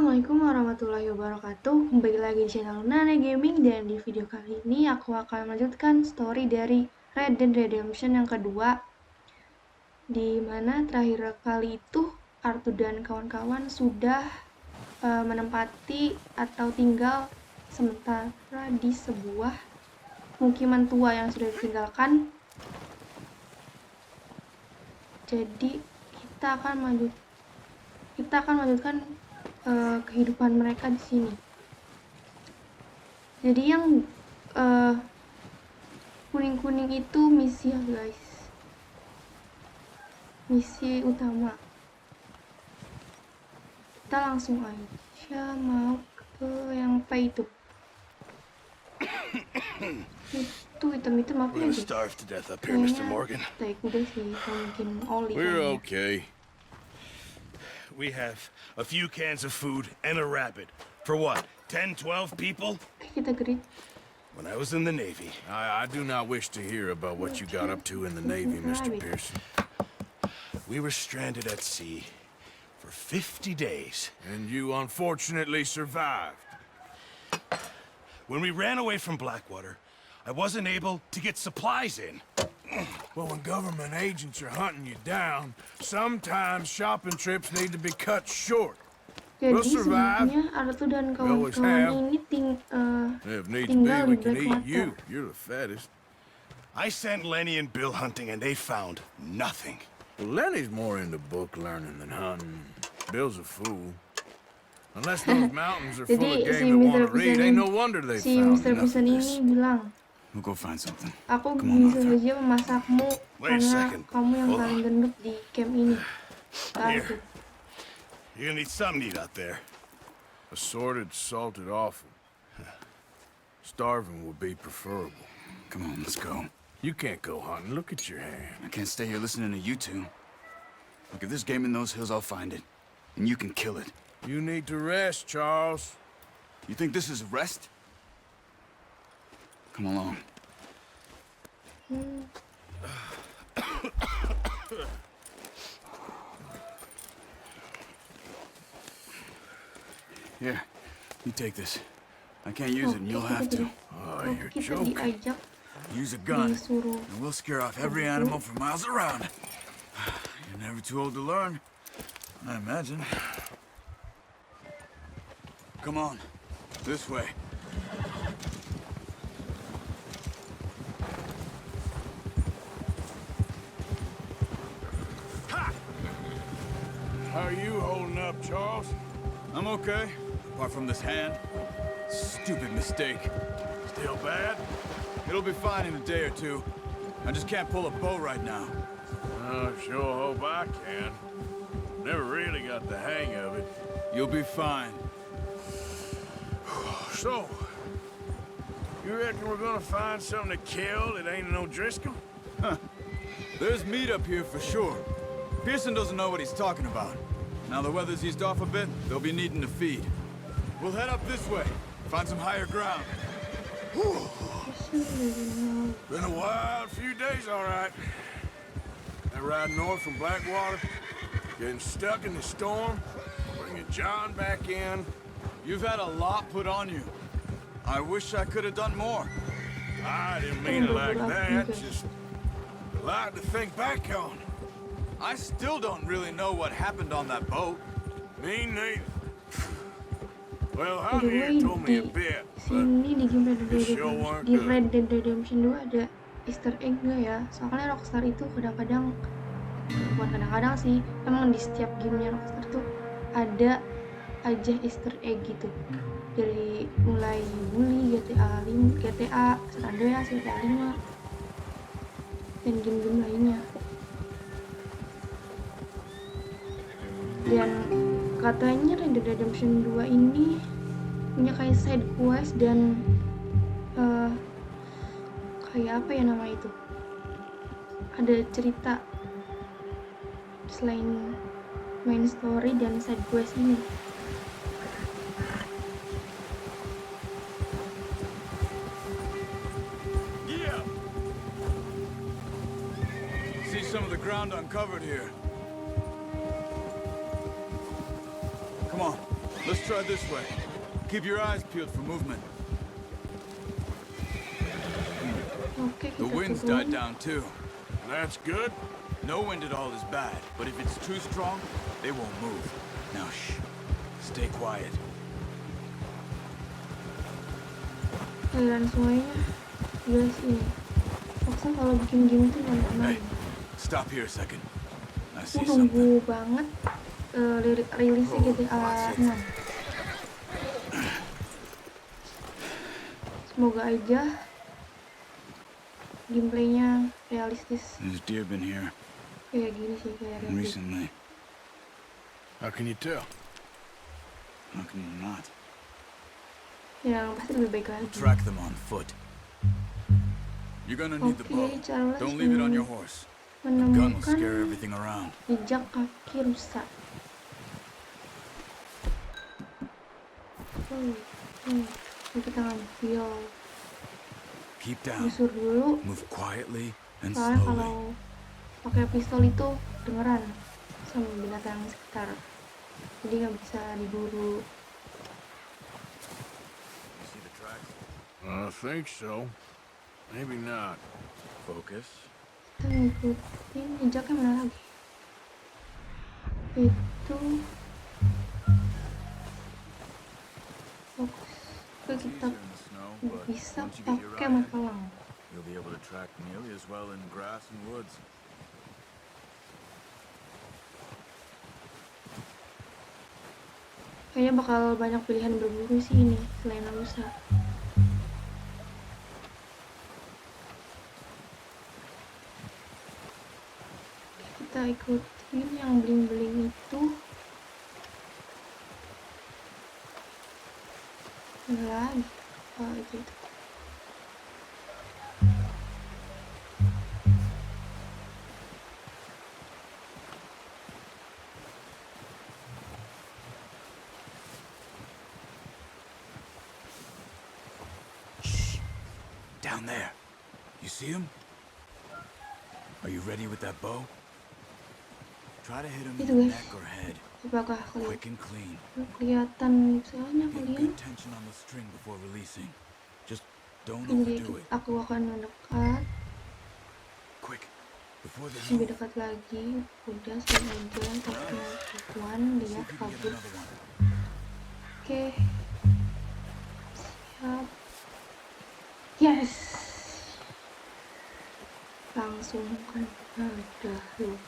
Assalamualaikum warahmatullahi wabarakatuh. Kembali lagi di channel Nane Gaming, dan di video kali ini aku akan melanjutkan story dari Red Dead Redemption yang kedua, di mana terakhir kali itu Artu dan kawan-kawan sudah menempati atau tinggal sementara di sebuah pemukiman tua yang sudah ditinggalkan. Jadi kita akan melanjutkan kehidupan mereka di sini. Jadi yang kuning-kuning itu misi ya guys, misi utama. Kita langsung aja mau ke yang P itu. Itu hitam-hitam apa ya guys? Kayaknya tai kuda sih, atau mungkin oli. We're okay. We have a few cans of food and a rabbit. For what, 10, 12 people? Kita gerit. When I was in the Navy. I do not wish to hear about what you got up to in the Navy, Mr. Pearson. We were stranded at sea for 50 days. And you unfortunately survived. When we ran away from Blackwater, I wasn't able to get supplies in. Well, when government agents are hunting you down, sometimes shopping trips need to be cut short. Jadi sebenarnya Artu dan kawan-kawan ini tinggal di Blackwater. You're the fattest. I sent Lenny and Bill hunting and they found nothing. Well, Lenny's more into book learning than hunting. Bill's a fool. Unless those mountains are full of game that want to read, ain't no wonder they found Mr. Pearson ini bilang, We'll go find something. aku bisa saja memasakmu karena kamu yang paling gendut di camp ini. Here. You're gonna need something to eat out there. Assorted, salted offal. Starving would be preferable. Come on, let's go. You can't go hunting. Look at your hand. I can't stay here listening to you two. Look, if there's game in those hills, I'll find it. And you can kill it. You need to rest, Charles. You think this is rest? Come along. Here, you take this. I can't use it, and you'll have to. Oh, you're Kita joking. diajak Use a gun, disuruh and we'll scare off every animal for miles around. You're never too old to learn, I imagine. Come on, this way. How are you holding up, Charles? I'm okay, apart from this hand. Stupid mistake. Still bad? It'll be fine in a day or two. I just can't pull a bow right now. I sure hope I can. Never really got the hang of it. You'll be fine. So, you reckon we're gonna find something to kill that ain't no Driscoll? Huh. There's meat up here for sure. Pearson doesn't know what he's talking about. Now the weather's eased off a bit, they'll be needing to feed. We'll head up this way, find some higher ground. Been a wild few days, all right. That ride north from Blackwater, getting stuck in the storm, bringing John back in. You've had a lot put on you. I wish I could have done more. I didn't mean it like that, just a lot to think back on. I still don't really know what happened on that boat. Me neither. Well, By the way, Javier told me a bit, but sini di game di good. Red Dead Redemption 2 ada Easter egg nggak ya? Soalnya Rockstar itu kadang-kadang, bukan kadang-kadang sih, emang di setiap gamenya Rockstar tuh ada aja Easter egg gitu. Dari mulai Bully, GTA 5, GTA San Andreas, GTA 5, dan game-game lainnya. Dan katanya Red Dead Redemption 2 ini punya kayak side quest dan kayak apa ya nama itu, ada cerita selain main story dan side quest ini. Yeah. See some of the ground uncovered here. Come on, Let's try this way. Keep your eyes peeled for movement. Oke, The kita wind's turun. died down too. That's good. No wind at all is bad, but if it's too strong, they won't move. Now shh. Stay quiet. Aliran sungainya jelas ini. Maksa kalau bikin game tuh Hey, teman-teman. stop here a second. I see Aku something. nunggu banget rilisnya GTA 6. Semoga aja gameplaynya realistis There's deer been here kayak gini sih, kayak realistis. recently. How can you tell? How can you not? Yang pasti lebih baik lagi. Track them on foot. You're gonna need the bow. Oke, Charles Don't leave it on your horse. The gun will menemukan scare everything around. jejak kaki rusa. Ini kita ngambil Keep down. busur dulu. Move quietly and Soalnya slowly. kalau pakai pistol itu dengeran sama binatang sekitar, jadi nggak bisa diburu. You see the tracks? I think so. Maybe not. Focus. Kita ngikutin jejaknya mana lagi? Itu fokus. Oke, kita Easier in the snow, but bisa once you get your pakai eye in, mata elang. you'll be able to track nearly as well in grass and woods. Kayaknya bakal banyak pilihan berburu sih ini selain rusa. Kita ikutin yang bling-bling itu. Mana lagi? Oh, itu. Down there. You see him? Are you ready with that bow? Try to hit him in Itu, the guys. neck or head. Apakah Quick and clean. kelihatan soalnya Get kalian? good tension on the string before releasing. Just don't Jadi overdo it. aku akan mendekat Quick. Before they lebih move. dekat lagi. Udah sengaja pakai perempuan See lihat if you can get kabur. another one. Oke, siap. Yes, langsung kan ada loh.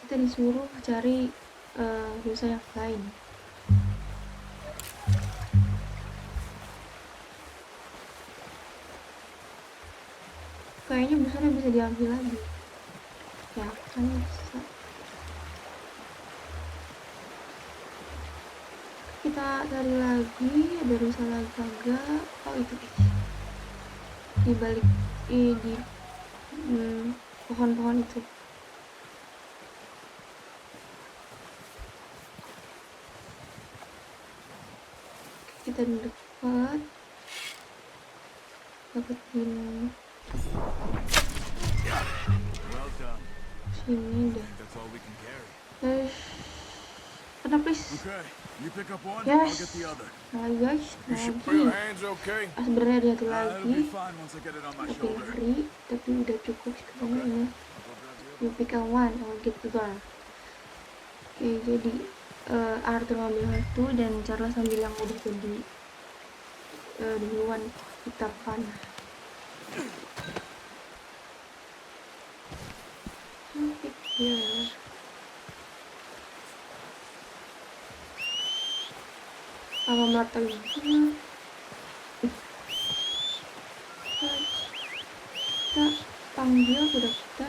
Kita disuruh cari rusa yang lain. Kayaknya busanya bisa diambil lagi. Ya kan bisa. Kita cari lagi, ada rusa lagi kagak? Oh itu di balik di pohon-pohon itu. Kita dekat dapetin Well done. sini dah. I think that's all we can carry. Kena please. Okay, you pick up one, Yes. I'll get the other. Nah lagi guys, You nah should lagi. put your hands okay? Sebenarnya ada satu It'll lagi, be fine once I get it on my tapi shoulder. lari, tapi udah cukup sekarang ini. You pick a one, I'll get the other. Oke, jadi Arthur ngambil satu dan Charles ambil yang udah jadi duluan kita panah. Ya. Apa mata gitu? Kita panggil sudah kita.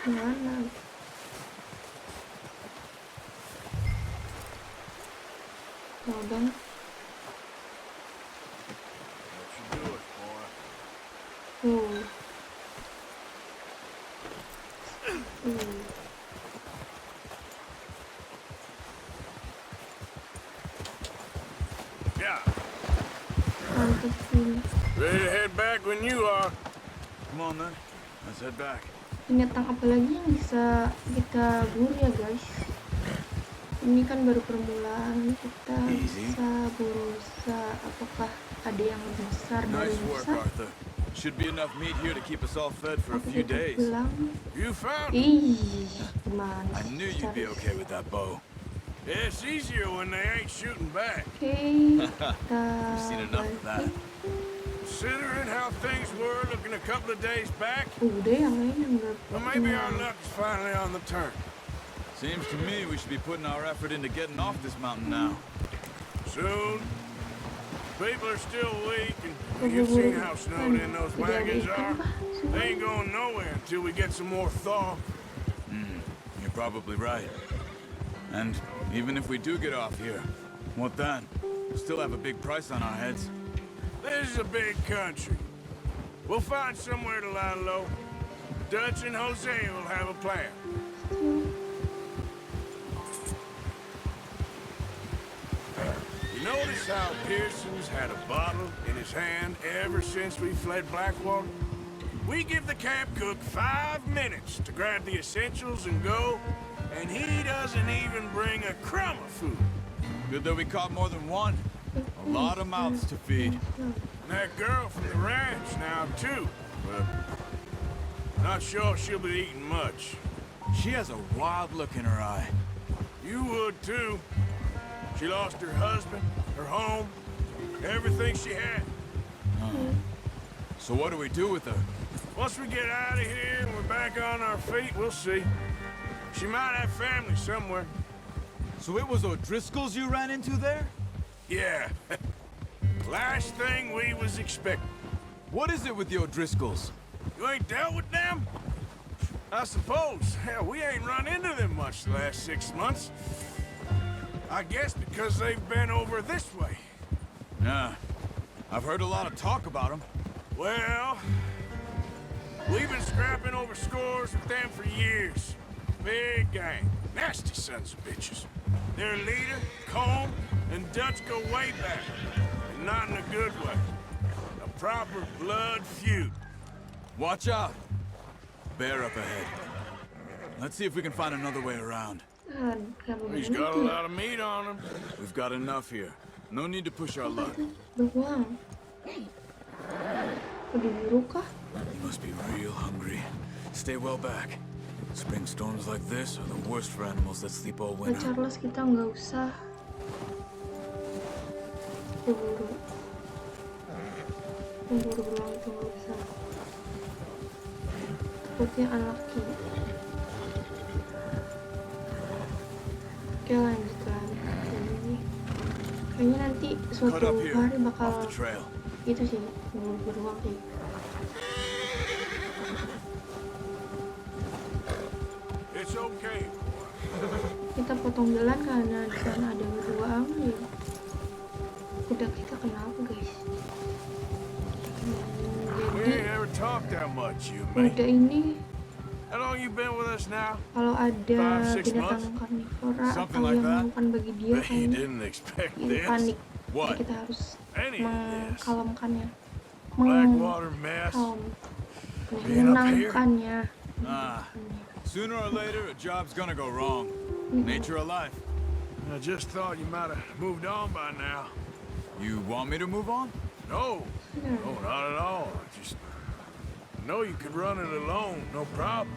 Mana? Mau dong. That should do it, boy. Tuh. Yeah. Come on then. Let's head back. Binatang apa lagi yang bisa kita buru ya guys? Ini kan baru permulaan, kita bisa buru rusa. Apakah ada yang lebih besar dari Nice work, rusa? Arthur. Should be enough meat here to keep us all fed for a Atau few kita days. pulang? You found it. Ih, gimana I sih? knew you'd be okay with that bow. It's easier when they ain't shooting back. Oke, kita You've seen enough of that. balik. Considering how things were looking a couple of days back, Udah yang lain udah well, maybe our luck is finally on the turn. Seems to me we should be putting our effort into getting off this mountain now. Soon. People are still weak, and you've seen how snowed in those wagons are. They ain't going nowhere until we get some more thaw. You're probably right. And even if we do get off here, what then? We still have a big price on our heads. This is a big country. We'll find somewhere to lie low. Dutch and Jose will have a plan. You notice how Pearson's had a bottle in his hand ever since we fled Blackwater? We give the camp cook 5 minutes to grab the essentials and go, and he doesn't even bring a crumb of food. Good that we caught more than one. A lot of mouths to feed. And that girl from the ranch now, too. But not sure she'll be eating much. She has a wild look in her eye. You would, too. She lost her husband, her home, everything she had. So what do we do with her? Once we get out of here and we're back on our feet, we'll see. She might have family somewhere. So it was O'Driscoll's you ran into there? Yeah. Last thing we was expecting. What is it with the O'Driscolls? You ain't dealt with them? I suppose. Hell, we ain't run into them much the last 6 months. I guess because they've been over this way. Yeah. I've heard a lot of talk about them. Well, we've been scrapping over scores with them for years. Big gang. Nasty sons of bitches. Their leader, Combe, and Dutch go way back. And not in a good way. A proper blood feud. Watch out. Bear up ahead. Let's see if we can find another way around. Ah, kenapa He's berhenti? got a lot of meat on him. We've got enough here. No need to push our luck. Doang. Lebih buruk kah? You must be real hungry. Stay well back. Spring storms like this are the worst for animals that sleep all Pak winter. Charles, kita nggak usah berburu. Memburu beruang itu nggak usah. Takutnya unlucky. Oke, lanjutkan. Ini kayaknya nanti suatu Cut up here, hari bakal off the trail. itu sih, memburu beruang sih. It's okay. Kita potong jalan karena di sana ada beruang ya. Udah kita kenapa guys? We Jadi ain't ever talked that much, you and me. udah ini How long you been with us now? kalau ada 5, 6 binatang months? karnivora Something atau like yang that. makan bagi dia Bet you kayaknya didn't expect ini this. panik. What? Jadi kita harus Any of this. mengkalamkannya, Blackwater mess. Being up here? menenangkannya. Ah, sooner or later a job's gonna go wrong. Nature of life. I just thought you might have moved on by now. You want me to move on? No. No, not at all. Just know you could run it alone, no problem.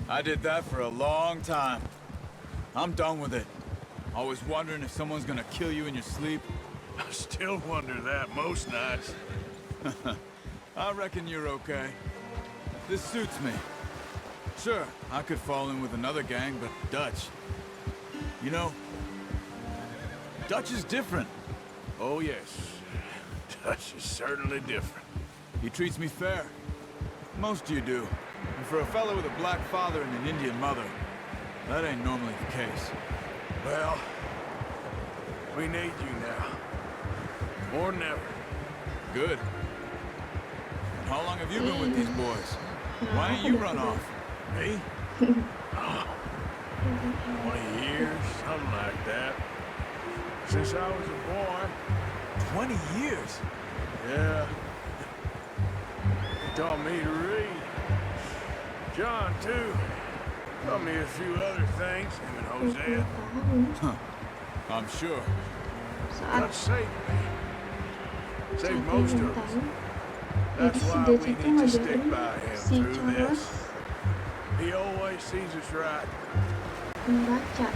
I did that for a long time. I'm done with it. Always wondering if someone's gonna kill you in your sleep. I still wonder that most nights. I reckon you're okay. This suits me. Sure, I could fall in with another gang, but Dutch. You know, Dutch is different. Oh, yes. Dutch is certainly different. He treats me fair. Most you do. And for a fellow with a black father and an Indian mother, that ain't normally the case. Well, we need you now. More than ever. Good. And how long have you been with these boys? Why ain't you run off? Me? 20 years, something like that. Since I was a boy. 20 years? Yeah. He taught me to read. John, too. Taught me a few other things, him and 20 Hosea. tahun I'm sure. saat God saved me. Saved Jake most ulang of us. tahun. Jadi That's si why Dutch we itu need to stick ngajarin by him si through Charles this. He always sees us right. membaca.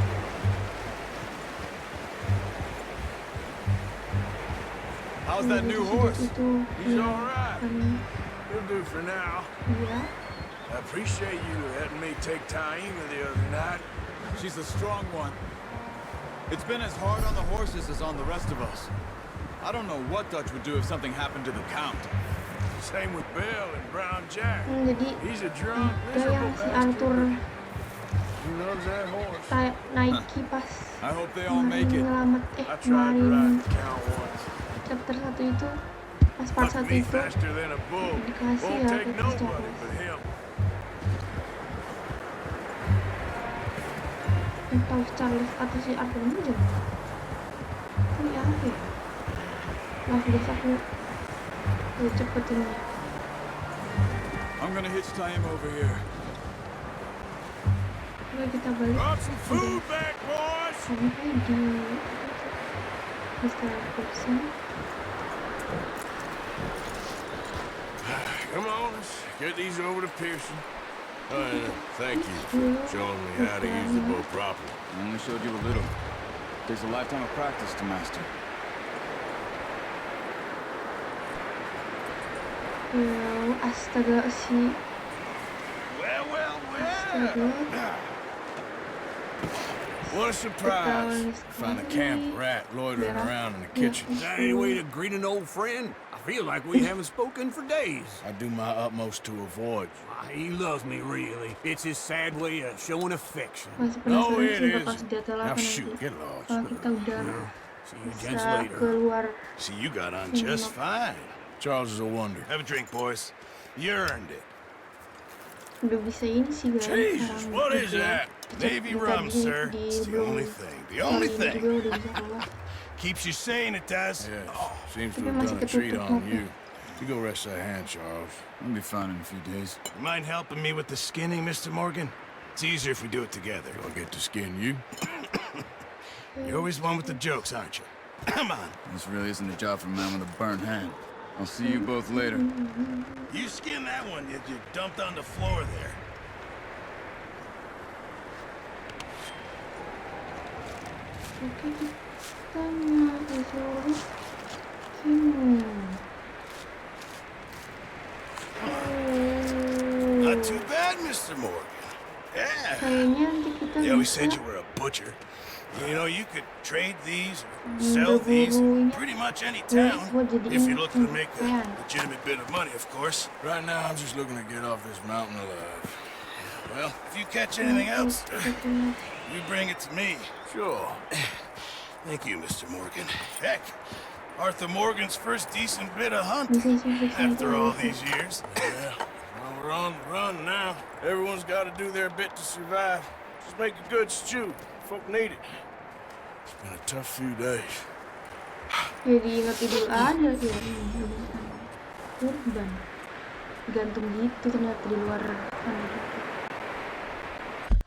How's that Jadi new si Dutch horse? itu He's all right. akan He'll do for now. dia I appreciate you letting me take Taima the other night. She's a strong one. It's been as hard on the horses as on the rest of us. I don't know what Dutch would do if something happened to the Count. Same with Bill and Brown Jack. jadi He's a drunk, ada yang miserable si bastard. Arthur He loves that horse. naiki pas I hope they all make it. ngelamat I tried to kemarin ride the Count once. chapter 1 itu pas part Fucked 1 me itu faster than a bull. dikasih Won't ya take ke nobody Charles. but him. Entah Charles atau si Arthur ini jangan. Ini apa ya? Maaf guys, aku cepet ini. I'm gonna hitch tie him over here. Oke, kita balik. Brought some food back, boys. Sampai di setelah kursi. Come on, let's get these over to Pearson. Thank you for showing me how to use the boat properly. I only showed you a little. Takes a lifetime of practice to master. Wow, astaga si Well. astaga. What a surprise. Ketahuan Find a sekali. camp rat loitering Merah. around in the Ya, kitchen. itu. That any way to greet an old friend? I feel like we haven't spoken for days. I do my utmost to avoid you. He loves me, really. It's his sad way of showing affection. Masih No, penasaran it sih is. bakal sejahtera Now apa shoot, nanti. get lost. Kalau kita udah See you gents bisa later. keluar. See, you got on just fine. Charles is a wonder. Have a drink, boys. You earned it. Udah bisa ini sih guys. Jesus, sekarang what is juga. that? Navy rum, sir. It's the only thing. The only Kali ini thing. juga udah bisa keluar. Keeps you sane, it does. Yes, seems to have done a treat on you. You go rest that hand, Charles. I'll be fine in a few days. You mind helping me with the skinning, Mr. Morgan? It's easier if we do it together. Do I get to skin you? You're always one with the jokes, aren't you? Come on. This really isn't a job for a man with a burnt hand. I'll see you both later. You skin that one you dumped on the floor there. Oke, kita mau disuruh Not too bad, Mr. Morgan. Yeah. kayaknya nanti kita They always bisa said you were a butcher. You know, you could trade these or sell these in pretty much any town if you're looking to make a legitimate bit of money, of course. Right now, I'm just looking to get off this mountain alive. Well, if you catch anything else, you bring it to me. Sure. Thank you, Mr. Morgan. Heck, Arthur Morgan's first decent bit of hunting after all these years. Yeah, well, we're on the run now. Everyone's got to do their bit to survive. Just make a good stew. Folk need it. It's been a tough few days. jadi ingat idul ada ya kurban gantung gitu ternyata di luar sana gitu.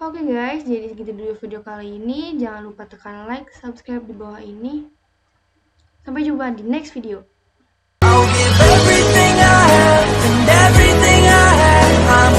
Oke guys, jadi segitu dulu video kali ini. Jangan lupa tekan like, subscribe di bawah ini. Sampai jumpa di next video. I'll give everything I have and everything I had. I'm